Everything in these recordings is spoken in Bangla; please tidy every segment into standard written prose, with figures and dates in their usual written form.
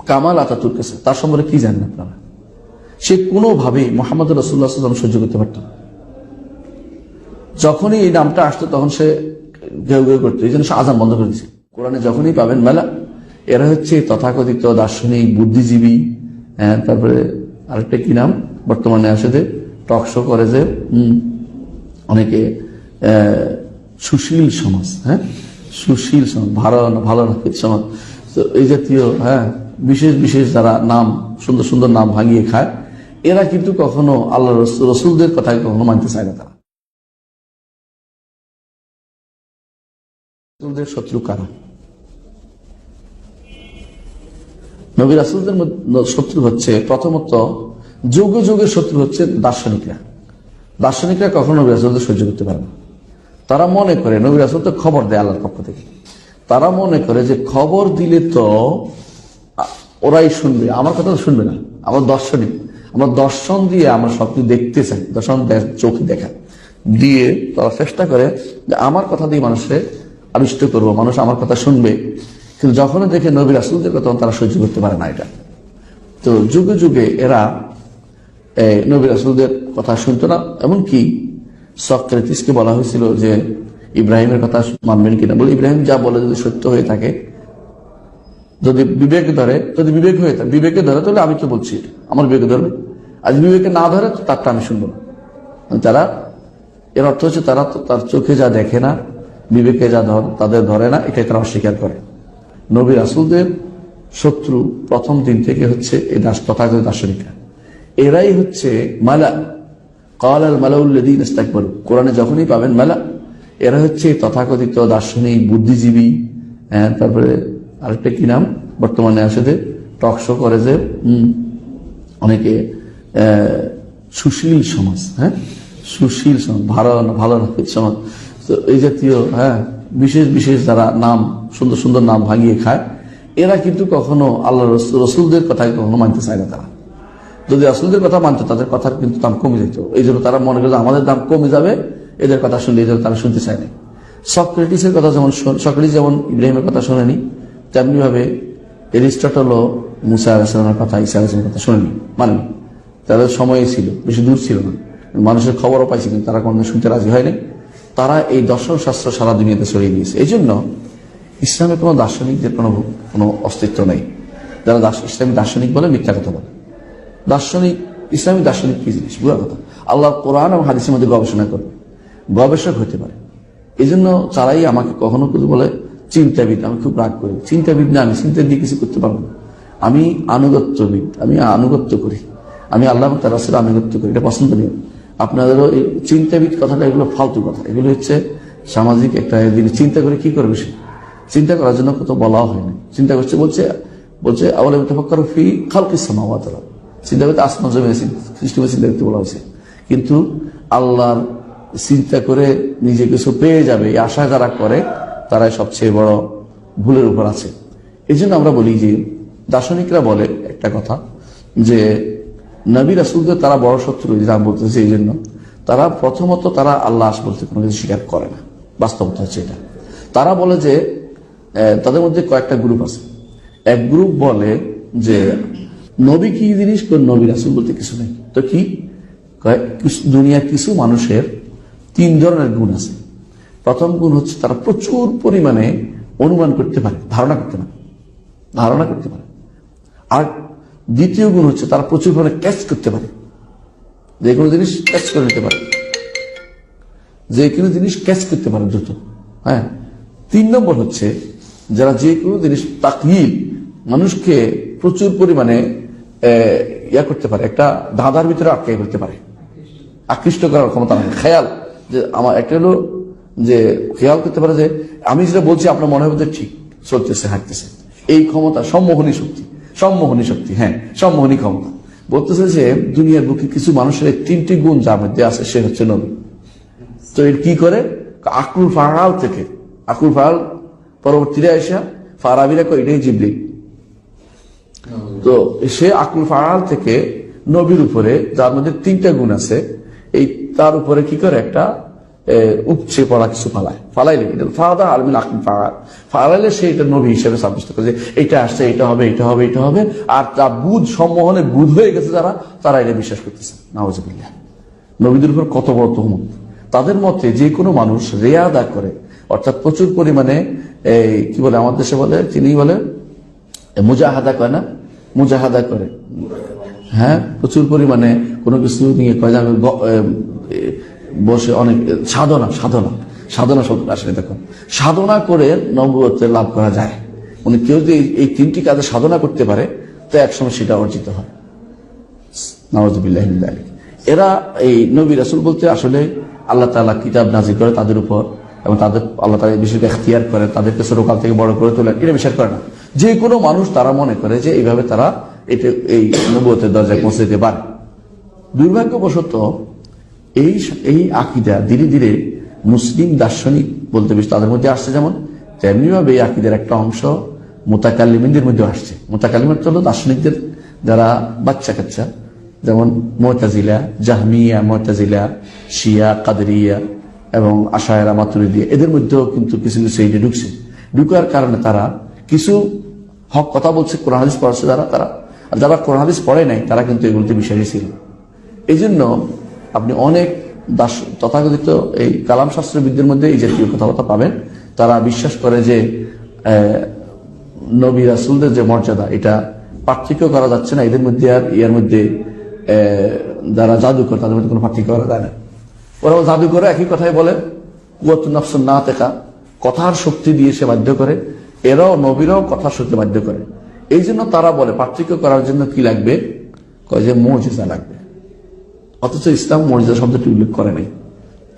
কামাল আতাতুর্ক আছে, তার সম্পর্কে কি জানেন আপনারা? সে কোনোভাবেই মোহাম্মদ রাসূলুল্লাহ সাল্লাল্লাহু আলাইহি ওয়াসাল্লাম সহ্য করতে পারত না। যখনই এই নামটা আসতো তখন সে ঘেউ ঘেউ করতো, এই জন্য সে আযান বন্ধ করে দিয়েছে। কোরআনে যখনই পাবেন মেলা, এরা হচ্ছে তথাকথিত দার্শনিক, বুদ্ধিজীবী, তারপরে আরেকটা কি নাম বর্তমানে আসে যে টক শো করে যে অনেকে, সুশীল সমাজ, সুশীল সমাজ, ভালো সমাজ, তো এই জাতীয় বিশেষ বিশেষ যারা নাম, সুন্দর সুন্দর নাম ভাঙিয়ে খায়, এরা কিন্তু কখনো আল্লাহ রসুলদের কথা কখনো মানতে চায় না। তারা রসুলদের শত্রু কারা? নবী রাসূলদের শত্রু হচ্ছে প্রথমত, যুগে যুগে শত্রু হচ্ছে দার্শনিকরা। দার্শনিকরা কখনো নবী রাসূলদের সহ্য করতে পারে না। তারা মনে করে নবী রাসূল তো খবর দেয় আল্লাহর পক্ষ থেকে, তারা মনে করে যে খবর দিলে তো ওরাই শুনবে, আমার কথা তো শুনবে না। আমার দর্শনিক, আমরা দর্শন দিয়ে আমরা সবকিছু দেখতে চাই, দর্শন চোখে দেখা দিয়ে তারা চেষ্টা করে যে আমার কথা দিয়ে মানুষকে আবিষ্ট করবো, মানুষ আমার কথা শুনবে। কিন্তু যখনই দেখে নবী রাসূলদের কথা, তারা সহ্য করতে পারে না এটা। তো যুগে যুগে এরা নবী রাসূলদের কথা শুনতো না। এমনকি সক্রেটিসকে বলা হয়েছিল যে ইব্রাহিমের কথা মানবেন কিনা, বলে ইব্রাহিম যা বলে যদি সত্য হয়ে থাকে, যদি বিবেকে ধরে, যদি বিবেক হয়ে থাকে, বিবেকে ধরে তাহলে আমি তো বলছি আমার বিবেকে ধরবে, আজ বিবেকে না ধরে তো তারটা আমি শুনবো না। তারা, এর অর্থ হচ্ছে তারা তো তার চোখে যা দেখে না, বিবেকে যা তাদের ধরে না, এটাই তারা অস্বীকার করে। নবী রাসূলদের শত্রু প্রথম দিন থেকে হচ্ছে এই তথাকথিত দার্শনিকরা। এরাই হচ্ছে মালা, ক্বালাল মালাউল্লাযীনা ইসতাকবারু, কোরআনে যখনই পাবেন মালা, এরা হচ্ছে তথাকথিত দার্শনিক, বুদ্ধিজীবী, তারপরে আরেকটা কি নাম বর্তমানে আসে যে টক শো করে যে অনেকে, সুশীল সমাজ, সুশীল সমাজ, ভালো সমাজ, তো এই জাতীয় বিশেষ বিশেষ যারা নাম, সুন্দর সুন্দর নাম ভাঙিয়ে খায়, এরা কিন্তু কখনো আল্লাহ রসুলদের কথা কখনো মানতে চায় না। তারা যদি রাসূলদের কথা মানতো, তাদের কথার কিন্তু দাম কমে যেত। এই জন্য তারা মনে করে আমাদের দাম কমে যাবে এদের কথা শুনলে, এই জন্য তারা শুনতে চায়নি। সক্রেটিসের কথা যেমন, সক্রেটিস যেমন ইব্রাহিমের কথা শোনেনি, তেমনি ভাবে এরিস্টটলও মুসা আলাইহিস সালামের কথা, ঈসা আলাইহিস সালামের কথা শোনেনি, মানেনি। তাদের সময় ছিল, বেশি দূর ছিল না, মানুষের খবরও পাইছে, কিন্তু তারা কোনোদিন শুনতে রাজি হয়নি। তারা এই দর্শন শাস্ত্র সারা দুনিয়াতে ছড়িয়ে দিয়েছে। এই জন্য ইসলামে কোনো দার্শনিকদের কোনো অস্তিত্ব নেই। যারা ইসলামী দার্শনিক বলে মিথ্যা কথা বলে। দার্শনিক, ইসলামী দার্শনিক কি জিনিস, বুঝা কথা, আল্লাহ কোরআন এবং হাদিসের মধ্যে গবেষণা করবে, গবেষক হতে পারে। এই জন্য তারাই আমাকে কখনো কিছু বলে চিন্তাবিদ, আমি খুব রাগ করি। চিন্তাবিদ না, আমি চিন্তা দিয়ে কিছু করতে পারবো না। আমি আনুগত্যবিদ, আমি আনুগত্য করি, আমি আল্লাহ এবং তার রাসূলের আনুগত্য করি, এটা পছন্দনীয়। আপনাদেরও এই চিন্তাবিদ কথাটা, এগুলো ফালতু কথা, এগুলো হচ্ছে সামাজিক একটা জিনিস। চিন্তা করে কি করবে সে? চিন্তা করার জন্য কত বলা হয়নি। চিন্তা করছে, বলছে আওয়ালাম তাফাক্কারু ফি খালকিস সামাওয়াতি ওয়াল আরদ, চিন্তা করতে আসমান জমিন সৃষ্টি করে চিন্তা করতে বলা হয়েছে। কিন্তু আল্লাহর চিন্তা করে নিজে কিছু পেয়ে যাবে এই আশা যারা করে, তারাই সবচেয়ে বড় ভুলের উপর আছে। এই জন্য আমরা বলি যে দার্শনিকরা বলে একটা কথা, যে নবী রাসূলদের তারা বড় শত্রু, যেটা বলতেছে। এই জন্য তারা প্রথমত তারা আল্লাহ বলতে কোনো কিছু স্বীকার করে না, বাস্তবতা হচ্ছে এটা। তারা বলে যে তাদের মধ্যে কয়েকটা গ্রুপ আছে। এক গ্রুপ বলে যে নবী কি জিনিস, নবী রাসূল বলতে কিছু নেই। তো কি দুনিয়ার কিছু মানুষের তিন ধরনের গুণ আছে। প্রথম গুণ হচ্ছে তারা প্রচুর পরিমাণে অনুমান করতে পারে, ধারণা করতে পারে। আর দ্বিতীয় গুণ হচ্ছে তারা প্রচুর পরিমাণে ক্যাচ করতে পারে, যে কোনো জিনিস ক্যাচ করে নিতে পারে, দ্রুত। তিন নম্বর হচ্ছে যারা যে কোনো জিনিস তাকয়ীল, মানুষকে প্রচুর পরিমাণে করতে পারে, একটা ধাঁধার ভিতরে আটকে করতে পারে, আকৃষ্ট করার ক্ষমতা নেই। খেয়াল, যে আমার একটা হলো যে খেয়াল করতে পারে যে আমি যেটা বলছি আপনার মনে হবে যে ঠিক চলতেছে, হাঁটতেছে, এই ক্ষমতা সম্মোহনী শক্তি, সম্মোহনী ক্ষমতা। বলতেছে যে দুনিয়ার বুকে কিছু মানুষের এই তিনটি গুণ যার মধ্যে আছে, সে হচ্ছে নবী। তো এর কি করে, আকুল ফারাল থেকে, আকুল ফারাল পরবর্তীতে আসা ফারাবিরা কয় এটাই জিবরিল। তো সে আকুল ফারাল থেকে নবীর উপরে, যার মধ্যে তিনটা গুণ আছে, এই তার উপরে কি করে একটা উপচে পড়া কিছু ফালাইলে এটা ফাদা আলমিন আকিম ফালাইলে সে এটা নবী হিসেবে সাব্যস্ত করে যে এটা আসছে, এটা হবে, এটা হবে, এটা হবে। আর তা বুধ সম্মোহনে বুধ হয়ে গেছে যারা, তারা এটা বিশ্বাস করতেছে। নাউজুবিল্লাহ। নবীদের উপর কত বড় তুহমত। তাদের মতে যে কোনো মানুষ রিয়াদা করে, অর্থাৎ প্রচুর পরিমাণে কি বলে আমাদের দেশে বলে, তিনি বলে মুজাহাদা করে না, মুজাহাদা করে, হ্যাঁ, প্রচুর পরিমাণে কোনো কিছু নিয়ে কয় যে বসে অনেক সাধনা সাধনা সাধনা শব্দ আসলে দেখুন, সাধনা করে নবুয়ত লাভ করা যায়। উনি কেউ যদি এই তিনটি কাজে সাধনা করতে পারে তো একসময় সেটা অর্জিত হয়। নাউযুবিল্লাহি মিন যালিক। এরা এই নবী রাসূল বলতে আসলে আল্লাহ তাআলা কিতাব নাযিল করে তাদের উপর, এবং তাদের আল্লাহ তাআলা বিষয়কে ইখতিয়ার করেন, তাদেরকে ছোটকাল থেকে বড় করে তোলেন, এটা বিশ্বাস করে না। যে কোনো মানুষ তারা মনে করে যে এইভাবে তারা এটা এই নবুয়তের দরজায় পৌঁছে যেতে পারে। দুর্ভাগ্যবশত এই আকীদা ধীরে ধীরে মুসলিম দার্শনিক বলতে বেশ তাদের মধ্যে আসছে, যেমন তেমনি ভাবে এই আকীদার একটা অংশ মুতাকাল্লিমিনদের মধ্যে আসছে। মুতাকাল্লিমিন হলো দার্শনিকদের যারা বাচ্চা কাচ্চা, যেমন মুতাজিলা, জাহমিয়া, মুতাজিলা, শিয়া, কাদরিয়া এবং আশায়েরা, মাতুরিদিয়া, এদের মধ্যেও কিন্তু কিছু কিছু এইটা ঢুকছে। ঢুকার কারণে তারা কিছু হক কথা বলছে, কোরআন হাদিস পড়ছে তারা, আর যারা কোরআন হাদিস পড়ে নাই তারা কিন্তু এগুলোতে বিশ্বাসী ছিল। এই জন্য আপনি অনেক তথাকথিত এই কালাম শাস্ত্রবিদদের মধ্যে এই জাতীয় কথাবার্তা পাবেন। তারা বিশ্বাস করে যে নবী রাসূলদের যে মর্যাদা, এটা পার্থক্য করা যাচ্ছে না এদের মধ্যে আর ইয়ার মধ্যে। যারা জাদুকর তাদের মধ্যে কোনো পার্থক্য করা যায় না। ওরা জাদুকর একই কথাই বলে, কুওয়াতুন নাফসুন নাতিকা, কথার শক্তি দিয়ে সে বাধ্য করে। এরাও নবীরাও কথার শক্তি বাধ্য করে। এই জন্য তারা বলে পার্থক্য করার জন্য কি লাগবে, কয় যে মুজিজা লাগবে। অথচ ইসলাম মুজিজা শব্দটি উল্লেখ করে নাই,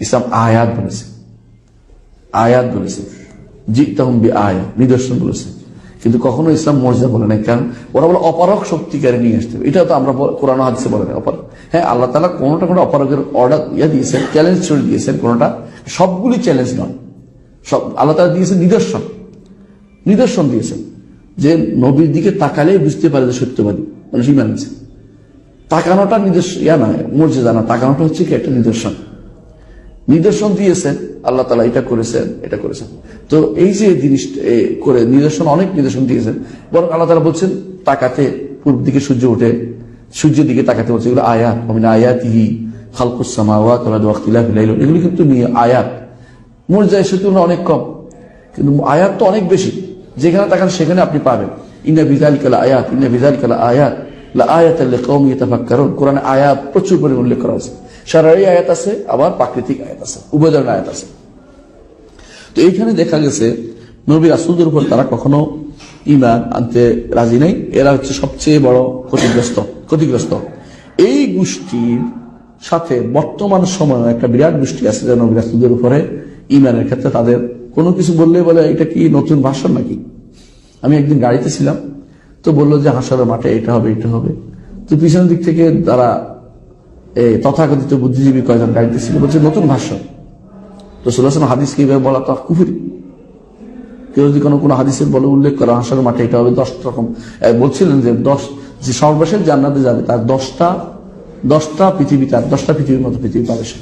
ইসলাম আয়াত বলেছে, আয়াত বলেছে, জিতাহুম বিআয়া, নিদর্শন বলেছে। কিন্তু কখনো ইসলাম মুজিজা বলে নাই, কারণ ওরা বলে অপারক শক্তিকারী নিয়ে আসতে হবে। এটা তো আমরা কোরআন হাদিসে বলে নাই অপারক। হ্যাঁ, আল্লাহ তাআলা কোনটা কোনো অপারকের অর্ডার দিয়েছেন, চ্যালেঞ্জ ছড়ে দিয়েছেন, কোনটা সবগুলি চ্যালেঞ্জ নয়। সব আল্লাহ তাআলা দিয়েছেন নিদর্শন, নিদর্শন দিয়েছেন যে নবীর দিকে তাকালেই বুঝতে পারে যে সত্যবাদী মানুষ ঈমান আছে। তাকানোটা নিদর্শন নয়, মুজিজা না, তাকানোটা হচ্ছে কি একটা নিদর্শন। নিদর্শন দিয়েছেন আল্লাহ তাআলা, এটা করেছেন, এটা করেছেন। তো এই যে জিনিসটা করে নিদর্শন, অনেক নিদর্শন দিয়েছেন। বরং আল্লাহ তাআলা বলছেন তাকাতে, পূর্ব দিকে সূর্য ওঠে, সূর্যের দিকে তাকাতে বলছে, এগুলো আয়াত। মিন আয়াতিহি খালকুস সামাওয়াতি ওয়াল আরদি ওয়া ইখতিলাফিল লাইলি, এগুলো কিন্তু আয়াত। মুজিজা এর তুলনায় অনেক কম, কিন্তু আয়াত তো অনেক বেশি। যেখানে তাকান সেখানে আপনি পাবেন ইন্না ফি যালিকা লাআয়াত, ইন্না ফি যালিকা লাআয়াত লাআয়াতাল লিকাওমিন ইয়াতাফাক্কারুন। কোরআনে আয়াত প্রচুর পরিমাণে উল্লেখ করা হয়েছে। শারঈ আয়াত আছে, আবার প্রাকৃতিক আয়াত আছে, উভয় ধরনের আয়াত আছে। তো এইখানে দেখা গেছে নবী রাসূলদের উপর তারা কখনো ঈমান আনতে রাজি নেই। এরা হচ্ছে সবচেয়ে বড় ক্ষতিগ্রস্ত। এই গোষ্ঠীর সাথে বর্তমান সময়ে একটা বিরাট গোষ্ঠী আছে যে নবী রাসূলদের উপরে ঈমানের ক্ষেত্রে তাদের কোনো কিছু বললে বলে এটা কি নতুন ভাষণ নাকি। আমি একদিন গাড়িতে ছিলাম, তো বললো যে হাসরের মাঠে এটা হবে, এটা হবে। তো পিছনের দিক থেকে তারা তথাকথিত বুদ্ধিজীবী কয়েকজন গাড়িতে ছিল, বলছে নতুন ভাষণ। তো রাসূলুল্লাহ সাল্লাল্লাহু আলাইহি ওয়াসাল্লাম হাদিস কিভাবে বলা, তা কুফরি। কেউ যদি কোনো হাদিসের বলে উল্লেখ করা হাসরের মাঠে এটা হবে, 10 রকম বলছিলেন যে 10 যে সর্বশেষ জান্নাতে যাবে তার 10টা পৃথিবী, তার 10টা পৃথিবীর মতো পৃথিবী পাবে সে।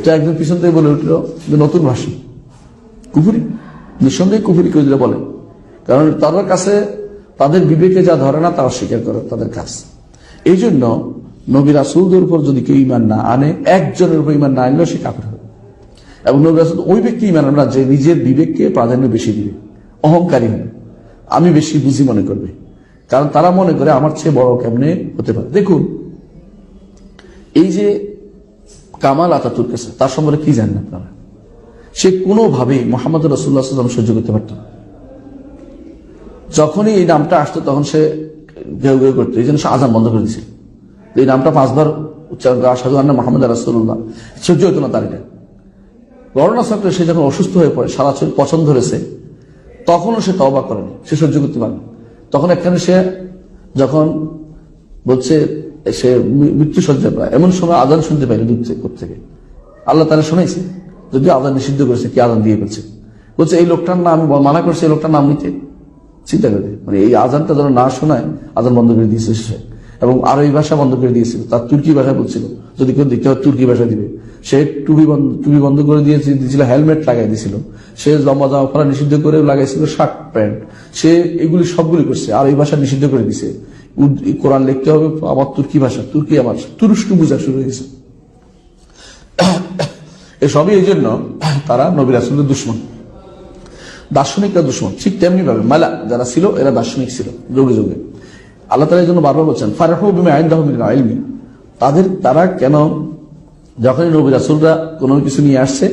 তো একজন পিছন থেকে বলে উঠলো যে নতুন ভাষণ, কুফরি। নিঃসন্দেহে কুফরি কেউ দিলে বলে, কারণ তাদের কাছে তাদের বিবেকে যা ধরে না তা অস্বীকার করে তাদের কাজ। এই জন্য নবী রাসূলদের উপর যদি কেউ ঈমান না আনে, একজনের উপর ঈমান না আনলেও সে কাফের হবে। এবং নবী রাসূল ওই ব্যক্তি ঈমান আনবে না যে নিজের বিবেককে প্রাধান্য বেশি দিবে, অহংকারী হবে, আমি বেশি বুঝি মনে করবে। কারণ তারা মনে করে আমার চেয়ে বড় কেমনে হতে পারে। দেখুন এই যে কামাল আতাতুর্ক আছে, তার সম্পর্কে কি জানেন আপনারা? সে কোনোভাবেই মুহাম্মদ রাসূলুল্লাহ সাল্লাল্লাহু আলাইহি ওয়াসাল্লাম সহ্য করতে পারত না। যখনই এই নামটা আসতো তখন সে ঘেউ ঘেউ করতো, এই জন্য সে আযান বন্ধ করে দিয়েছিল। এই নামটা 5 বার উচ্চারণ করা, আশহাদু আন্না মুহাম্মাদার রাসূলুল্লাহ, সহ্য হতো না তার। এটা করোনা চক্রে সে যখন অসুস্থ হয়ে পড়ে, সারা শরীর পছন্দ ধরেছে, তখনও সে তওবা করেনি, সে সহ্য করতে পারে না। তখন একখানে সে যখন বলছে সে মৃত্যু সজ্জা পায়, এমন সময় আযান শুনতে পাইনি দূর থেকে। আল্লাহ তাআলা শুনাইছে, যদিও আযান নিষিদ্ধ করেছে, কি আযান দিয়ে ফেলছে। বলছে এই লোকটার নাম, আমি মানা করছি এই লোকটার নাম নিতে। চিন্তা করে, মানে এই আযানটা যেন না শোনায়, আযান বন্ধ করে দিয়েছে সে। এবং আরবি ভাষা বন্ধ করে দিয়েছিল, তার তুর্কি ভাষা বলছিল, যদি কেউ দিতে হয় তুর্কি ভাষা দিবে। সে টুপি বন্ধ করে দিয়েছিল, হেলমেট লাগাই দিয়েছিল, সে লম্বা জামা পরা নিষিদ্ধ করে লাগাইছিল শার্ট প্যান্ট, সে এগুলি সবগুলি করছে। আর এই ভাষা নিষিদ্ধ করে দিছে, কোরআন লিখতে হবে আমার তুর্কি ভাষা, তুর্কি আমার তুরস্ক বোঝা শুরু হয়েছে। এসবই এই জন্য তারা নবী রাসূলের দুশমন, দার্শনিকরা দুশমন। ঠিক তেমনি ভাবে মালা যারা ছিল এরা দার্শনিক ছিল যুগে যুগে। আল্লাহ তাআলা এই জন্য বারবার বলছেন ফারাহু বিমা ইনদাহু মিনাল ইলমি, তারা কেন যখনই নবী রাসূলরা কোনো কিছু নিয়ে আসছে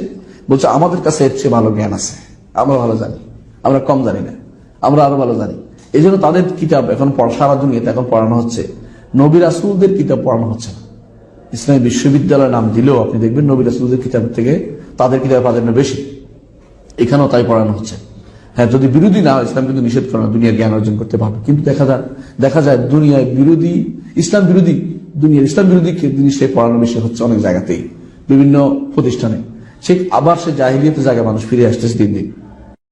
বলছে আমাদের কাছে এর চেয়ে ভালো জ্ঞান আছে, আমরা ভালো জানি, আমরা কম জানি না, আমরা আরো ভালো জানি। এই জন্য তাদের কিতাব এখন সারা দুনিয়াতে এখন পড়ানো হচ্ছে, নবী রাসূলদের কিতাব পড়ানো হচ্ছে না। ইসলামী বিশ্ববিদ্যালয়ের নাম দিলেও আপনি দেখবেন নবী রাসূলদের কিতাব থেকে তাদের কিতাব প্রাধান্য বেশি, এখানেও তাই পড়ানো হচ্ছে। হ্যাঁ, যদি বিরোধী না হয় ইসলাম কিন্তু নিষেধ করে না, দুনিয়ার জ্ঞান অর্জন করতে পারবে। কিন্তু দেখা যায় দুনিয়ায় বিরোধী, ইসলাম বিরোধী, দুনিয়ার ইসলাম বিরোধী জিনিসে পড়ানো বেশি হচ্ছে অনেক জায়গাতেই, বিভিন্ন প্রতিষ্ঠানে। ঠিক আবার সে জাহিলিয়াতের জায়গায় মানুষ ফিরে আসতেছে দিন দিন।